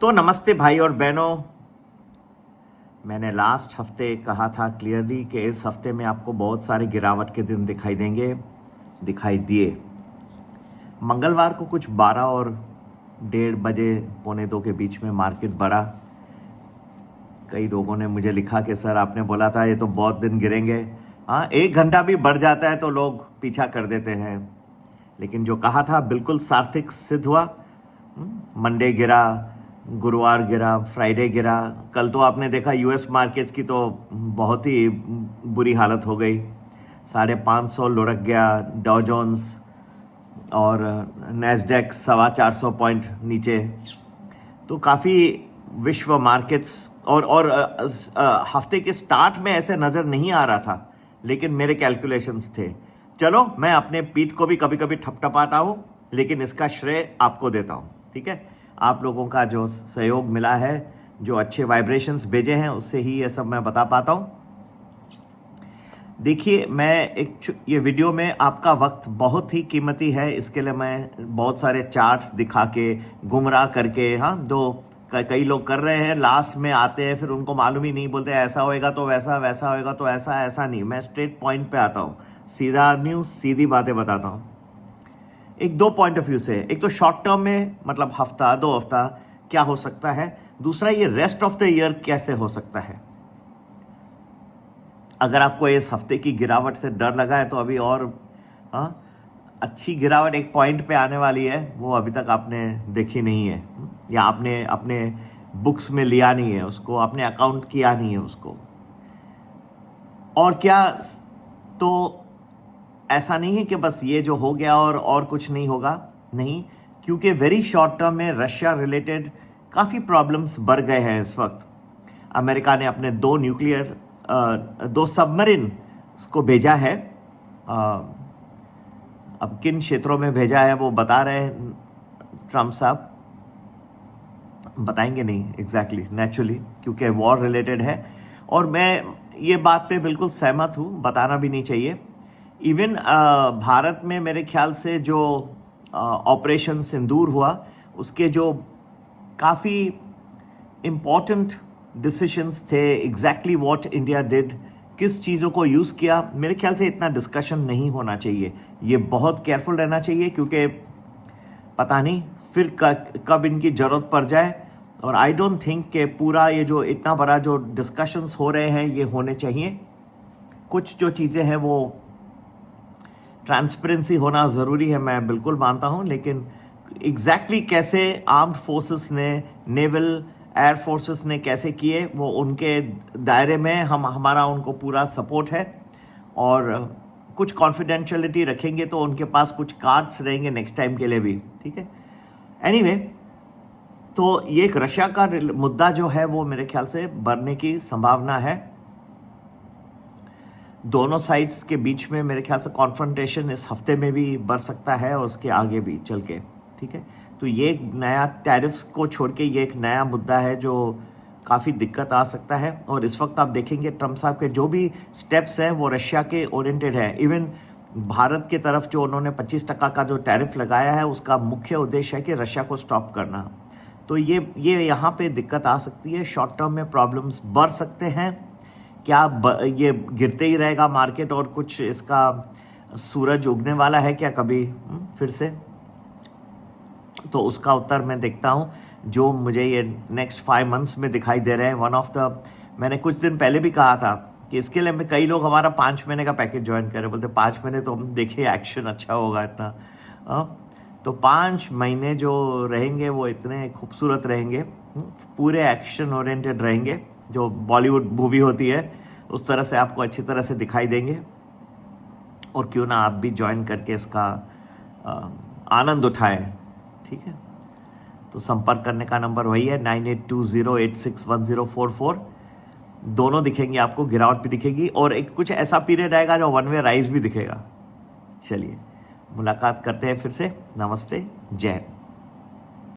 तो नमस्ते भाई और बहनों। मैंने लास्ट हफ्ते कहा था क्लियरली कि इस हफ्ते में आपको बहुत सारे गिरावट के दिन दिखाई देंगे, दिखाई दिए। मंगलवार को कुछ 12 और 1:30 बजे, 1:45 के बीच में मार्केट बढ़ा। कई लोगों ने मुझे लिखा कि सर आपने बोला था ये तो बहुत दिन गिरेंगे। हाँ, 1 घंटा भी बढ़ जाता है तो लोग पीछा कर देते हैं, लेकिन जो कहा था बिल्कुल सार्थक सिद्ध हुआ। मंडे गिरा, गुरुवार गिरा, फ्राइडे गिरा। कल तो आपने देखा यूएस मार्केट्स की तो बहुत ही बुरी हालत हो गई। 550 लुढ़क गया डॉ जोन्स और नैस्डैक 425 पॉइंट नीचे। तो काफ़ी विश्व मार्केट्स और हफ्ते के स्टार्ट में ऐसे नज़र नहीं आ रहा था, लेकिन मेरे कैलकुलेशंस थे। चलो, मैं अपने पीठ को भी कभी कभी ठपठपाता हूँ, लेकिन इसका श्रेय आपको देता हूँ। ठीक है, आप लोगों का जो सहयोग मिला है, जो अच्छे वाइब्रेशंस भेजे हैं, उससे ही ये सब मैं बता पाता हूँ। देखिए, ये वीडियो में आपका वक्त बहुत ही कीमती है, इसके लिए मैं बहुत सारे चार्ट्स दिखा के, गुमराह करके, कई लोग कर रहे हैं, लास्ट में आते हैं फिर उनको मालूम ही नहीं, बोलते ऐसा होएगा तो वैसा, वैसा होएगा तो ऐसा नहीं। मैं स्ट्रेट पॉइंट पे आता हूँ, सीधा न्यूज़, सीधी बातें बताता हूँ। एक दो पॉइंट ऑफ व्यू से, एक तो शॉर्ट टर्म में मतलब हफ्ता 2 हफ्ता क्या हो सकता है, दूसरा ये रेस्ट ऑफ द ईयर कैसे हो सकता है। अगर आपको इस हफ्ते की गिरावट से डर लगा है तो अभी और अच्छी गिरावट एक पॉइंट पे आने वाली है, वो अभी तक आपने देखी नहीं है, या आपने अपने बुक्स में लिया नहीं है उसको, आपने अकाउंट किया नहीं है उसको। और क्या, तो ऐसा नहीं है कि बस ये जो हो गया और कुछ नहीं होगा, नहीं, क्योंकि वेरी शॉर्ट टर्म में रशिया रिलेटेड काफ़ी प्रॉब्लम्स बढ़ गए हैं इस वक्त। अमेरिका ने अपने 2 सबमरीन को भेजा है। अब किन क्षेत्रों में भेजा है वो बता रहे हैं ट्रम्प साहब, बताएंगे नहीं एग्जैक्टली, नेचुरली, क्योंकि वॉर रिलेटेड है। और मैं ये बात पे बिल्कुल सहमत हूँ, बताना भी नहीं चाहिए। इवन भारत में मेरे ख्याल से जो ऑपरेशन सिंदूर हुआ, उसके जो काफ़ी इम्पॉर्टेंट डिसीशंस थे, एग्जैक्टली व्हाट इंडिया डिड, किस चीज़ों को यूज़ किया, मेरे ख्याल से इतना डिस्कशन नहीं होना चाहिए। ये बहुत केयरफुल रहना चाहिए, क्योंकि पता नहीं फिर कब इनकी ज़रूरत पड़ जाए। और आई डोंट थिंक कि पूरा ये जो इतना बड़ा जो डिस्कशंस हो रहे हैं ये होने चाहिए। कुछ जो चीज़ें हैं वो ट्रांसपेरेंसी होना ज़रूरी है, मैं बिल्कुल मानता हूँ, लेकिन एग्जैक्टली कैसे आर्म्ड फोर्सेस ने, नेवल एयर फोर्सेस ने कैसे किए, वो उनके दायरे में हमारा उनको पूरा सपोर्ट है। और कुछ कॉन्फिडेंशियलिटी रखेंगे तो उनके पास कुछ कार्ड्स रहेंगे नेक्स्ट टाइम के लिए भी। ठीक है, एनीवे, तो ये एक रशिया का मुद्दा जो है वो मेरे ख्याल से बढ़ने की संभावना है। दोनों साइड्स के बीच में मेरे ख्याल से कॉन्फ्रंटेशन इस हफ्ते में भी बढ़ सकता है और उसके आगे भी चल के। ठीक है, तो ये एक नया, टैरिफ्स को छोड़ के ये एक नया मुद्दा है जो काफ़ी दिक्कत आ सकता है। और इस वक्त आप देखेंगे ट्रम्प साहब के जो भी स्टेप्स हैं वो रशिया के ओरिएंटेड है। इवन भारत के तरफ जो उन्होंने 25% का जो टैरिफ लगाया है, उसका मुख्य उद्देश्य है कि रशिया को स्टॉप करना। तो ये यहाँ पे दिक्कत आ सकती है, शॉर्ट टर्म में प्रॉब्लम्स बढ़ सकते हैं। क्या ये गिरते ही रहेगा मार्केट और कुछ इसका सूरज उगने वाला है क्या कभी फिर से? तो उसका उत्तर मैं देखता हूँ जो मुझे ये नेक्स्ट 5 मंथ्स में दिखाई दे रहे हैं। मैंने कुछ दिन पहले भी कहा था कि इसके लिए मैं, कई लोग हमारा 5 महीने का पैकेज ज्वाइन करें, बोलते 5 महीने तो हम देखिए एक्शन अच्छा होगा इतना। तो 5 महीने जो रहेंगे वो इतने खूबसूरत रहेंगे, पूरे एक्शन ओरिएंटेड रहेंगे, जो बॉलीवुड मूवी होती है उस तरह से आपको अच्छी तरह से दिखाई देंगे। और क्यों ना आप भी ज्वाइन करके इसका आनंद उठाएं। ठीक है, तो संपर्क करने का नंबर वही है 9820861044। दोनों दिखेंगे आपको, गिरावट भी दिखेगी और एक कुछ ऐसा पीरियड आएगा जो 1 वे राइज भी दिखेगा। चलिए, मुलाकात करते हैं फिर से। नमस्ते, जय हिंद।